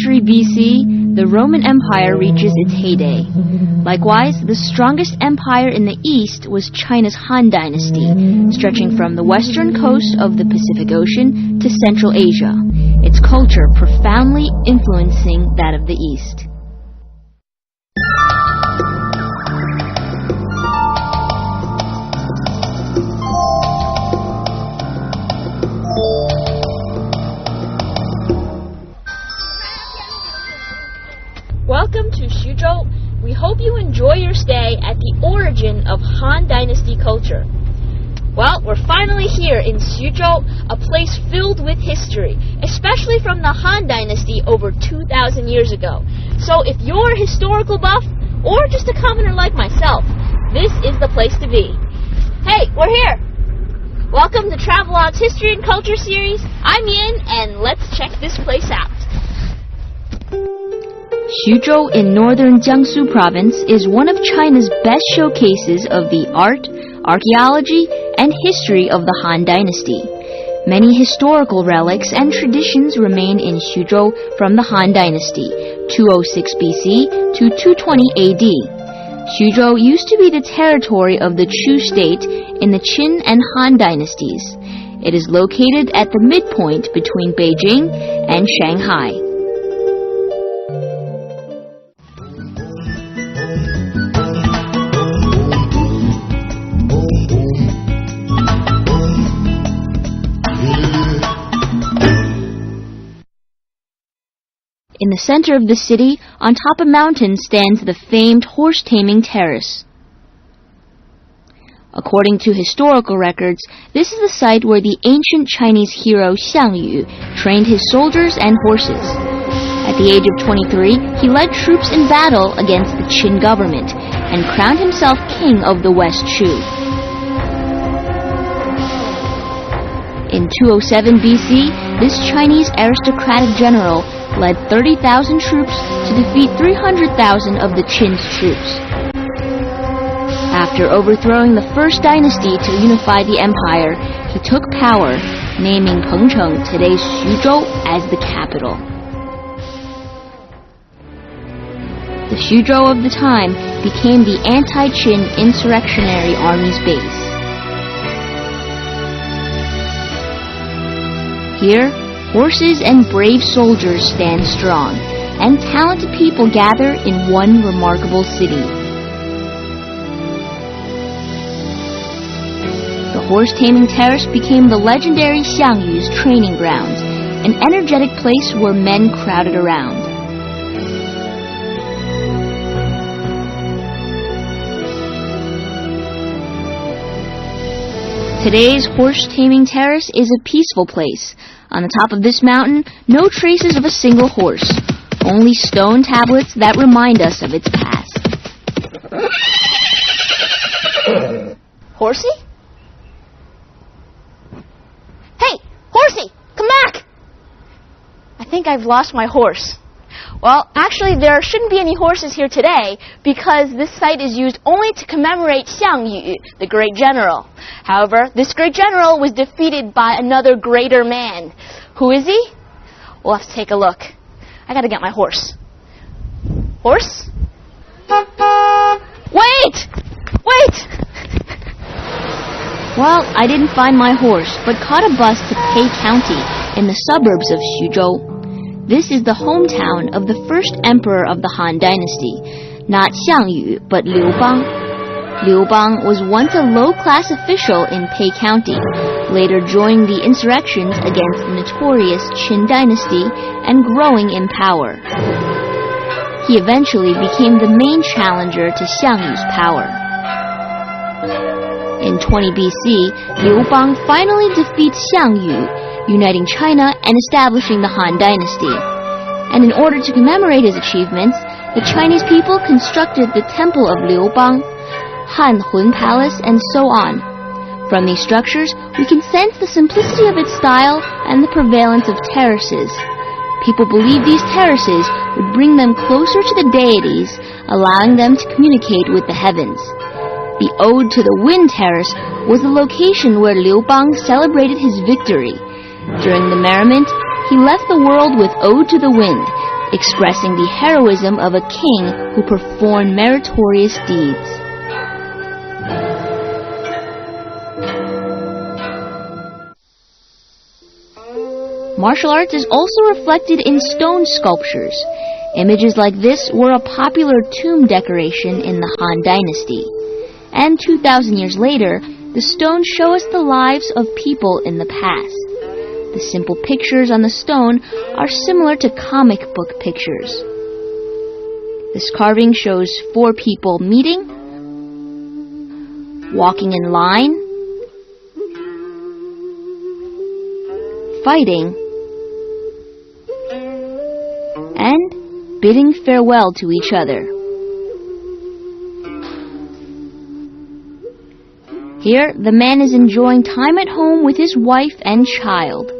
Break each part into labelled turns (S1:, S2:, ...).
S1: century BC, the Roman Empire reaches its heyday. Likewise, the strongest empire in the east was China's Han Dynasty, stretching from the western coast of the Pacific Ocean to Central Asia, its culture profoundly influencing that of the east.
S2: Welcome to Xuzhou. We hope you enjoy your stay at the origin of Han Dynasty culture. Well, we're finally here in Xuzhou, a place filled with history, especially from the Han Dynasty over 2,000 years ago. So if you're a historical buff, or just a commoner like myself, this is the place to be. Hey, we're here! Welcome to Travelogue's History and Culture series. I'm Yin, and let's check this place out.
S1: Xuzhou in northern Jiangsu province is one of China's best showcases of the art, archaeology, and history of the Han Dynasty. Many historical relics and traditions remain in Xuzhou from the Han Dynasty, 206 BC to 220 AD. Xuzhou used to be the territory of the Chu state in the Qin and Han dynasties. It is located at the midpoint between Beijing and Shanghai. In the center of the city, on top of a mountain, stands the famed horse-taming terrace. According to historical records, this is the site where the ancient Chinese hero Xiang Yu trained his soldiers and horses. At the age of 23, he led troops in battle against the Qin government and crowned himself king of the West Chu. In 207 BC, this Chinese aristocratic general led 30,000 troops to defeat 300,000 of the Qin's troops. After overthrowing the first dynasty to unify the empire, he took power, naming Pengcheng, today's Xuzhou, as the capital. The Xuzhou of the time became the anti-Qin insurrectionary army's base. Here, horses and brave soldiers stand strong, and talented people gather in one remarkable city. The horse-taming terrace became the legendary Xiang Yu's training grounds, an energetic place where men crowded around. Today's horse-taming terrace is a peaceful place. On the top of this mountain, no traces of a single horse, only stone tablets that remind us of its past.
S2: Horsey? Hey, Horsey, come back! I think I've lost my horse. Well, actually, there shouldn't be any horses here today because this site is used only to commemorate Xiang Yu, the great general. However, this great general was defeated by another greater man. Who is he? We'll have to take a look. I gotta get my horse. Horse? Wait! Wait!
S1: Well, I didn't find my horse, but caught a bus to Pei County in the suburbs of Xuzhou. This is the hometown of the first emperor of the Han Dynasty, not Xiang Yu, but Liu Bang. Liu Bang was once a low-class official in Pei County, later joining the insurrections against the notorious Qin Dynasty and growing in power. He eventually became the main challenger to Xiang Yu's power. In 20 BC, Liu Bang finally defeats Xiang Yu, uniting China and establishing the Han Dynasty. And in order to commemorate his achievements, the Chinese people constructed the Temple of Liu Bang, Han Hun Palace, and so on. From these structures, we can sense the simplicity of its style and the prevalence of terraces. People believed these terraces would bring them closer to the deities, allowing them to communicate with the heavens. The Ode to the Wind Terrace was the location where Liu Bang celebrated his victory. During the merriment, he left the world with Ode to the Wind, expressing the heroism of a king who performed meritorious deeds. Martial arts is also reflected in stone sculptures. Images like this were a popular tomb decoration in the Han Dynasty. And 2,000 years later, the stones show us the lives of people in the past. The simple pictures on the stone are similar to comic book pictures. This carving shows 4 people meeting, walking in line, fighting, and bidding farewell to each other. Here, the man is enjoying time at home with his wife and child.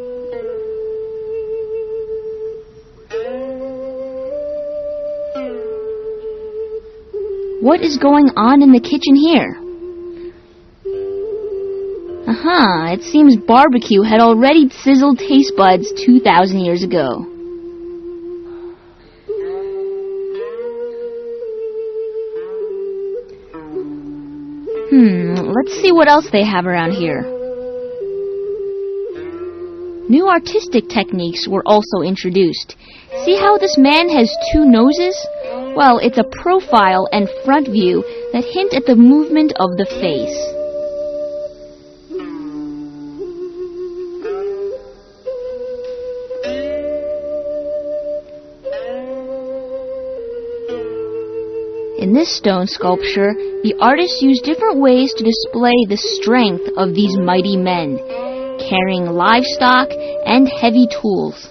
S1: What is going on in the kitchen here? Aha, it seems barbecue had already sizzled taste buds 2,000 years ago. Let's see what else they have around here. New artistic techniques were also introduced. See how this man has 2 noses? Well, it's a profile and front view that hint at the movement of the face. In this stone sculpture, the artists used different ways to display the strength of these mighty men, carrying livestock and heavy tools.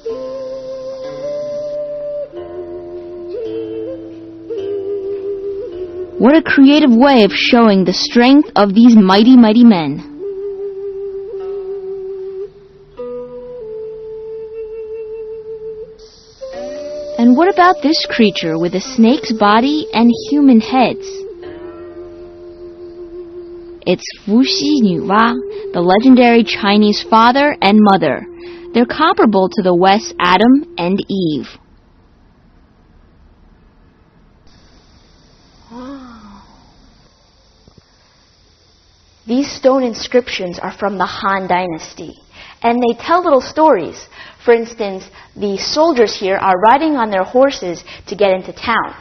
S1: What a creative way of showing the strength of these mighty, mighty men. And what about this creature with a snake's body and human heads? It's Fuxi Nuwa, the legendary Chinese father and mother. They're comparable to the West's Adam and Eve. These stone inscriptions are from the Han Dynasty, and they tell little stories. For instance, the soldiers here are riding on their horses to get into town.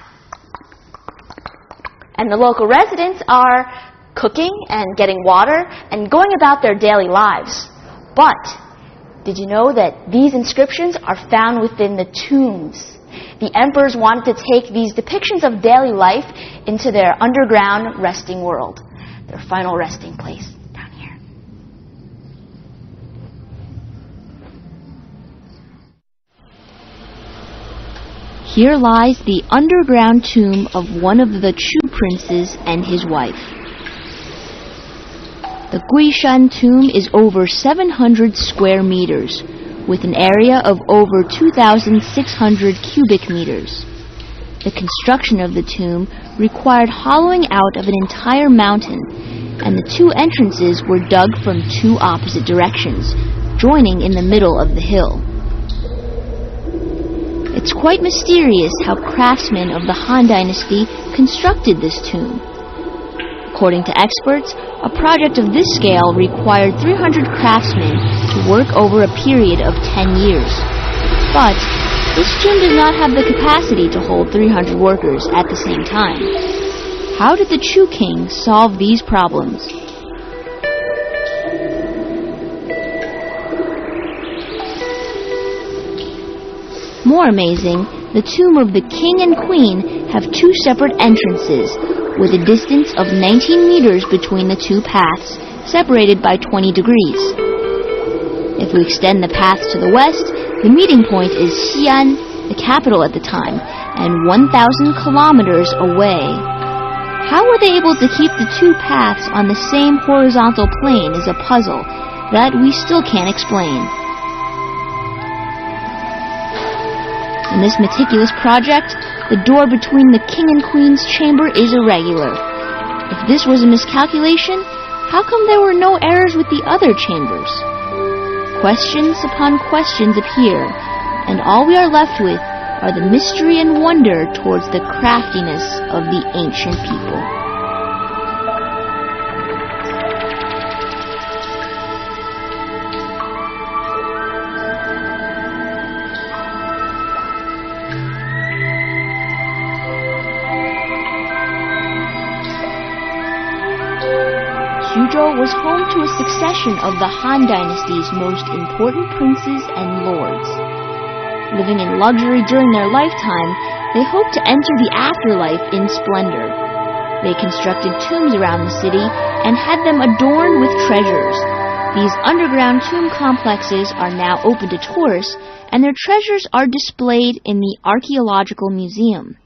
S1: And the local residents are cooking and getting water and going about their daily lives. But did you know that these inscriptions are found within the tombs? The emperors wanted to take these depictions of daily life into their underground resting world, their final resting place. Here lies the underground tomb of one of the Chu princes and his wife. The Guishan tomb is over 700 square meters, with an area of over 2,600 cubic meters. The construction of the tomb required hollowing out of an entire mountain, and the 2 entrances were dug from 2 opposite directions, joining in the middle of the hill. It's quite mysterious how craftsmen of the Han Dynasty constructed this tomb. According to experts, a project of this scale required 300 craftsmen to work over a period of 10 years. But this tomb does not have the capacity to hold 300 workers at the same time. How did the Chu king solve these problems? More amazing, the tomb of the king and queen have 2 separate entrances, with a distance of 19 meters between the 2 paths, separated by 20 degrees. If we extend the path to the west, the meeting point is Xi'an, the capital at the time, and 1,000 kilometers away. How were they able to keep the 2 paths on the same horizontal plane is a puzzle that we still can't explain. In this meticulous project, the door between the king and queen's chamber is irregular. If this was a miscalculation, how come there were no errors with the other chambers? Questions upon questions appear, and all we are left with are the mystery and wonder towards the craftiness of the ancient people. Xuzhou was home to a succession of the Han Dynasty's most important princes and lords. Living in luxury during their lifetime, they hoped to enter the afterlife in splendor. They constructed tombs around the city and had them adorned with treasures. These underground tomb complexes are now open to tourists, and their treasures are displayed in the Archaeological Museum.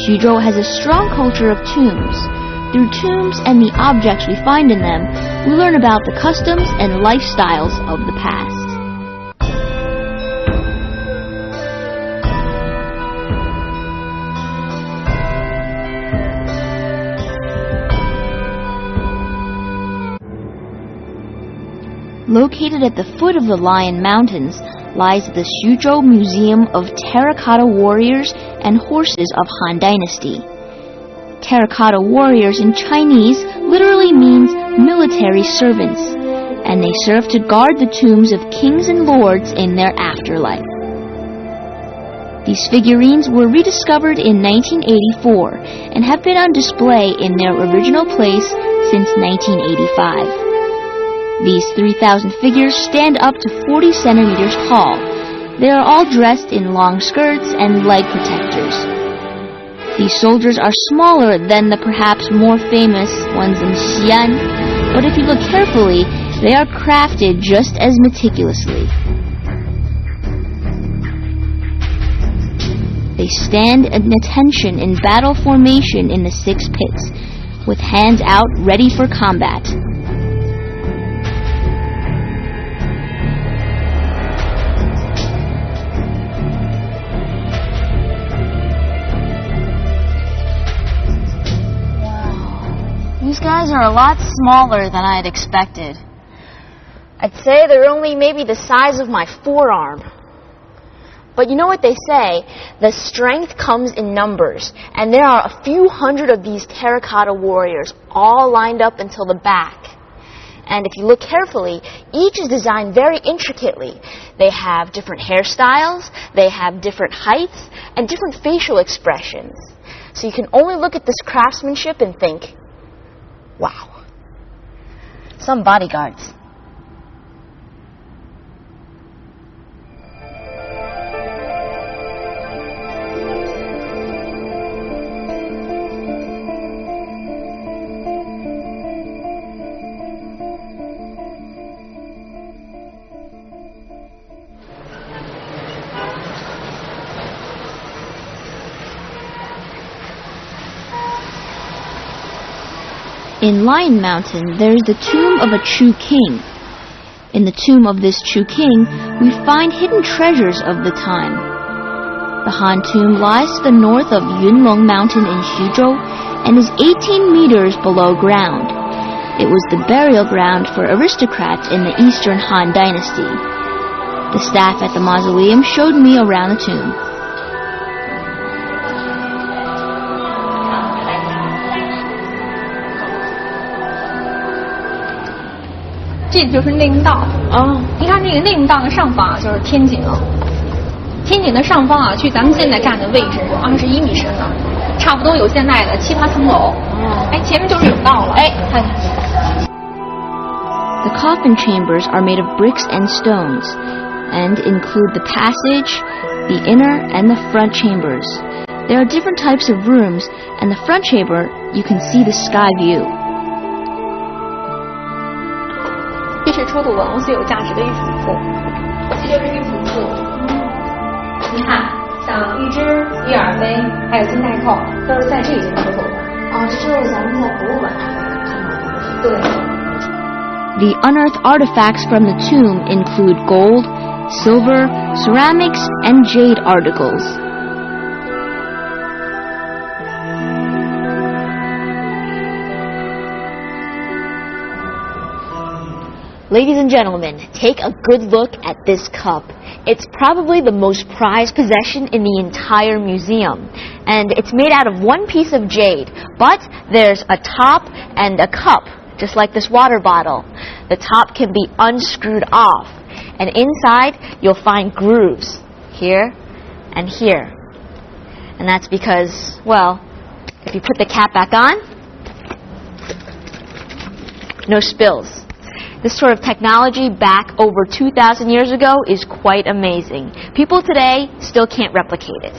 S1: Xuzhou has a strong culture of tombs. Through tombs and the objects we find in them, we learn about the customs and lifestyles of the past. Located at the foot of the Lion Mountains lies the Xuzhou Museum of Terracotta Warriors and Horses of Han Dynasty. Terracotta warriors in Chinese literally means military servants, and they serve to guard the tombs of kings and lords in their afterlife. These figurines were rediscovered in 1984 and have been on display in their original place since 1985. These 3,000 figures stand up to 40 centimeters tall. They are all dressed in long skirts and leg protectors. These soldiers are smaller than the perhaps more famous ones in Xi'an, but if you look carefully, they are crafted just as meticulously. They stand at attention in battle formation in the 6 pits, with hands out ready for combat.
S2: These guys are a lot smaller than I had expected. I'd say they're only maybe the size of my forearm. But you know what they say? The strength comes in numbers. And there are a few hundred of these terracotta warriors all lined up until the back. And if you look carefully, each is designed very intricately. They have different hairstyles, they have different heights, and different facial expressions. So you can only look at this craftsmanship and think, wow. Some bodyguards.
S1: In Lion Mountain, there is the tomb of a Chu king. In the tomb of this Chu king, we find hidden treasures of the time. The Han tomb lies to the north of Yunlong Mountain in Xuzhou and is 18 meters below ground. It was the burial ground for aristocrats in the Eastern Han Dynasty. The staff at the mausoleum showed me around the tomb.
S3: 这就是内明道你看这个内明道的上方就是天井，天井的上方距咱们现在站的位置是21米深了，差不多有现在的7、8层楼。前面就是甬道了。看看。
S1: The coffin chambers are made of bricks and stones, and include the passage, the inner, and the front chambers. There are different types of rooms, and the front chamber, you can see the sky view.
S3: 这是出土文物最有价值的玉斧库，这就是玉斧库。你看，像玉枝、玉耳杯，还有金带扣，都是在这里出土的。
S2: 这就是咱们在博物馆上看到的东西。
S3: 对。
S1: The unearthed artifacts from the tomb include gold, silver, ceramics, and jade articles.
S2: Ladies and gentlemen, take a good look at this cup. It's probably the most prized possession in the entire museum. And it's made out of one piece of jade, but there's a top and a cup, just like this water bottle. The top can be unscrewed off, and inside you'll find grooves here and here. And that's because, well, if you put the cap back on, no spills. This sort of technology back over 2,000 years ago is quite amazing. People today still can't replicate it.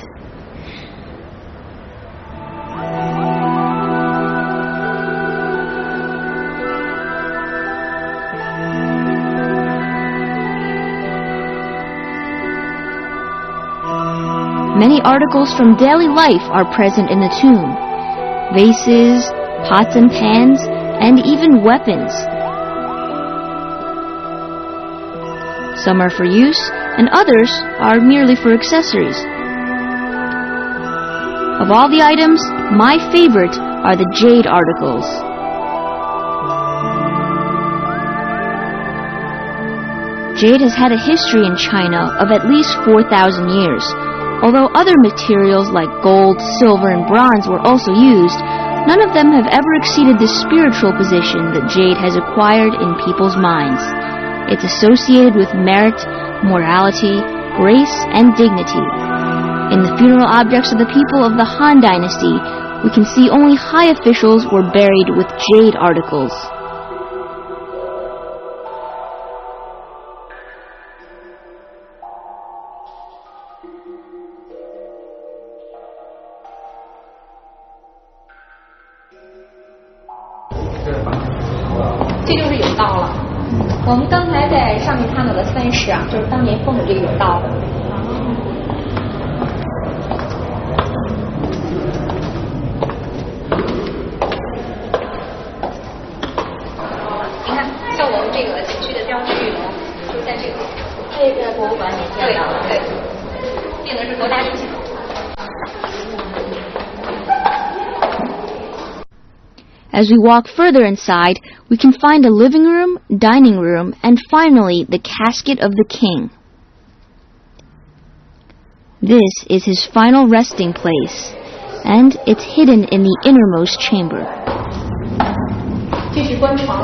S1: Many articles from daily life are present in the tomb. Vases, pots and pans, and even weapons. Some are for use, and others are merely for accessories. Of all the items, my favorite are the jade articles. Jade has had a history in China of at least 4,000 years. Although other materials like gold, silver, and bronze were also used, none of them have ever exceeded the spiritual position that jade has acquired in people's minds. It's associated with merit, morality, grace, and dignity. In the funeral objects of the people of the Han Dynasty, we can see only high officials were buried with jade articles.
S3: 这就是甬道了。我们刚才在上面看到的3室啊，就是当年封的这个甬道的。你看，像我们这个景区的标志呢，就是在这个。
S2: 这个博物馆里见到了。
S3: 对，定的是国家地形。
S1: As we walk further inside, we can find a living room, dining room, and finally the casket of the king. This is his final resting place, and it's hidden in the innermost chamber.
S3: 这是官床，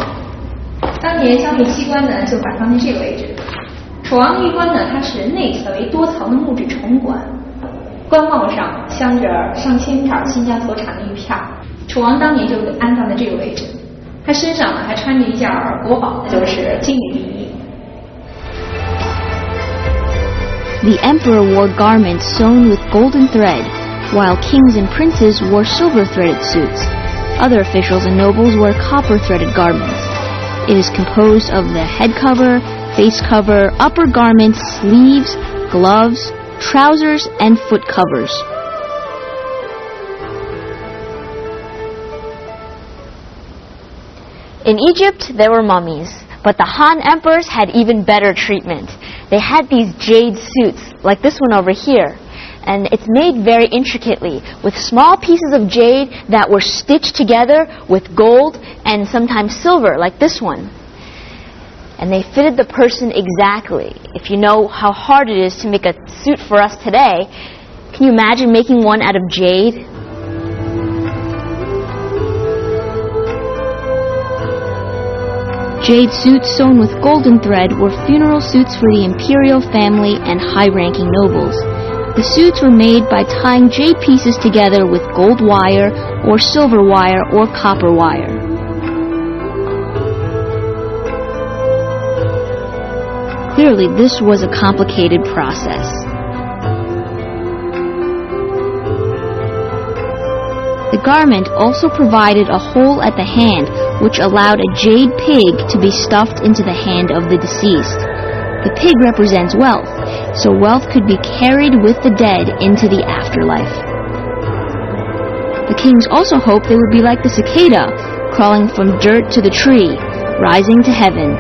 S3: 当年消灭西关呢，就摆放在这个位置。楚王玉棺呢，它是内侧为多层的木质重棺，棺帽上镶着上千片新疆所产的玉片。楚王当年就安葬在这个位置，他身上呢还穿着一件国宝，就是金缕玉衣。
S1: The emperor wore garments sewn with golden thread, while kings and princes wore silver-threaded suits. Other officials and nobles wear copper-threaded garments. It is composed of the head cover, face cover, upper garments, sleeves, gloves, trousers, and foot covers.
S2: In Egypt, there were mummies, but the Han emperors had even better treatment. They had these jade suits, like this one over here, and it's made very intricately, with small pieces of jade that were stitched together with gold and sometimes silver, like this one. And they fitted the person exactly. If you know how hard it is to make a suit for us today, can you imagine making one out of jade?
S1: Jade suits sewn with golden thread were funeral suits for the imperial family and high-ranking nobles. The suits were made by tying jade pieces together with gold wire or silver wire or copper wire. Clearly, this was a complicated process. The garment also provided a hole at the hand, which allowed a jade pig to be stuffed into the hand of the deceased. The pig represents wealth, so wealth could be carried with the dead into the afterlife. The kings also hoped they would be like the cicada, crawling from dirt to the tree, rising to heaven.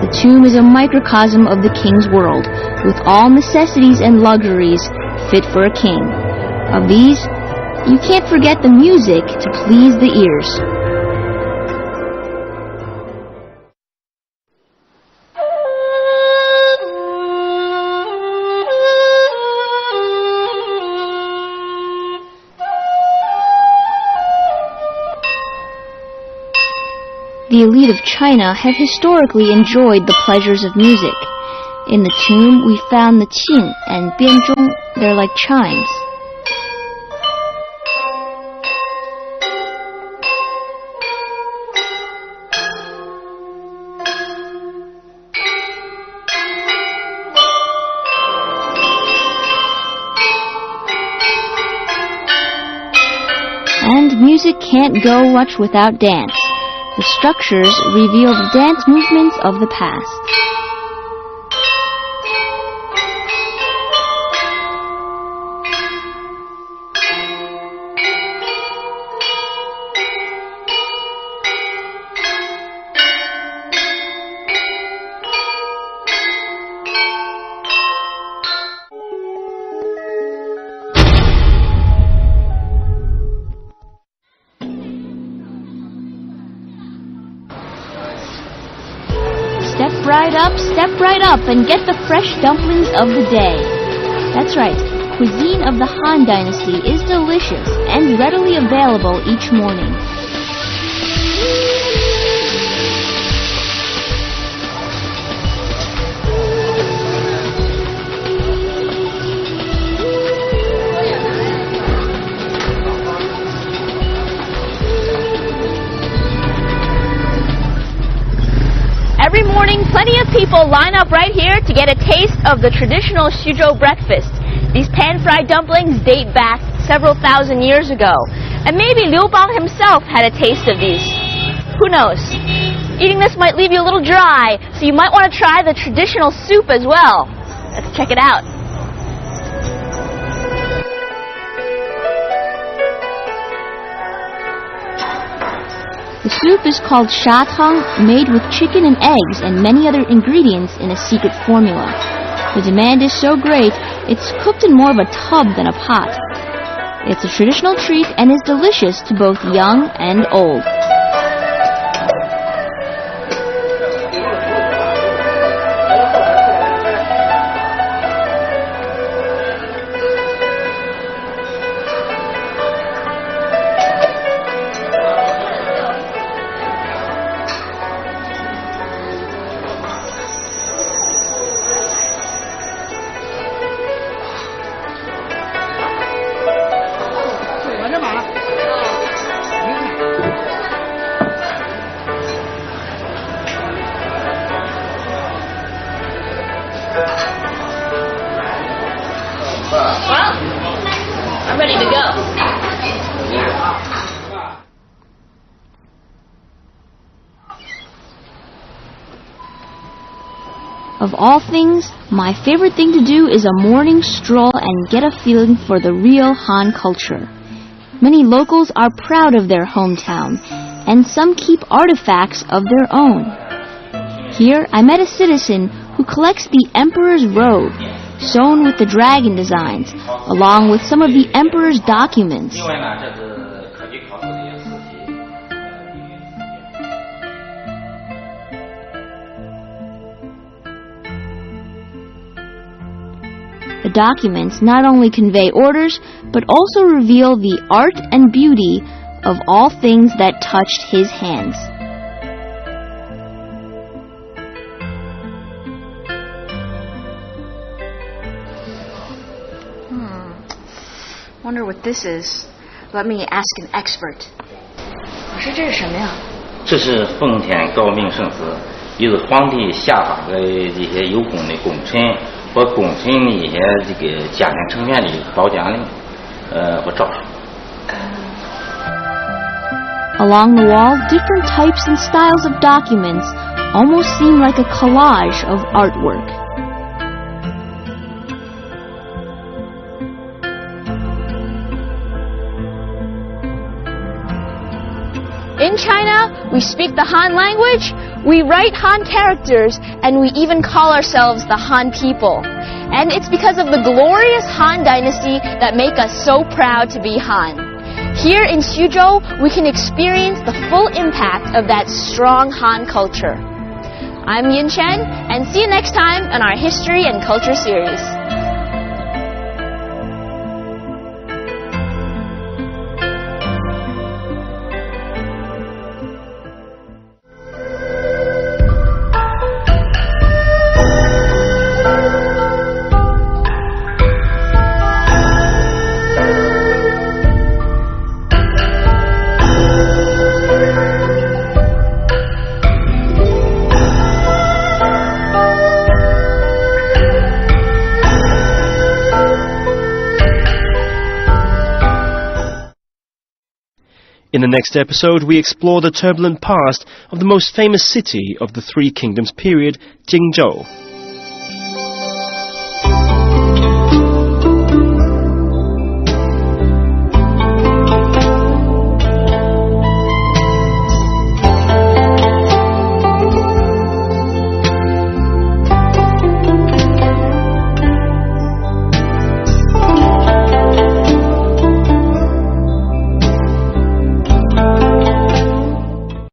S1: The tomb is a microcosm of the king's world, with all necessities and luxuries fit for a king. Of these, you can't forget the music to please the ears. The elite of China have historically enjoyed the pleasures of music. In the tomb, we found the qing and bianzhong. They're like chimes. And music can't go much without dance. The structures reveal the dance movements of the past. Step right up and get the fresh dumplings of the day. That's right, cuisine of the Han Dynasty is delicious and readily available each morning.
S2: Every morning, plenty of people line up right here to get a taste of the traditional Xuzhou breakfast. These pan-fried dumplings date back several thousand years ago. And maybe Liu Bang himself had a taste of these. Who knows? Eating this might leave you a little dry, so you might want to try the traditional soup as well. Let's check it out.
S1: The soup is called shatang, made with chicken and eggs and many other ingredients in a secret formula. The demand is so great, it's cooked in more of a tub than a pot. It's a traditional treat and is delicious to both young and old.
S2: Well, I'm ready to go.
S1: Of all things, my favorite thing to do is a morning stroll and get a feeling for the real Han culture. Many locals are proud of their hometown, and some keep artifacts of their own. Here, I met a citizen who collects the Emperor's robe, sewn with the dragon designs, along with some of the Emperor's documents. The documents not only convey orders, but also reveal the art and beauty of all things that touched his hands.
S3: Wonder what this is. Let me ask an expert. 老师，这是什么呀？
S4: 这是奉天诰命圣旨，也是皇帝下发给这些有功的功臣和功臣的一些这个家庭成员的褒奖令，和诏书。
S1: Along the wall, different types and styles of documents almost seem like a collage of artwork.
S2: In China, we speak the Han language, we write Han characters, and we even call ourselves the Han people. And it's because of the glorious Han dynasty that make us so proud to be Han. Here in Xuzhou, we can experience the full impact of that strong Han culture. I'm Yin Chen, and see you next time on our History and Culture series.
S5: In the next episode, we explore the turbulent past of the most famous city of the Three Kingdoms period, Jingzhou.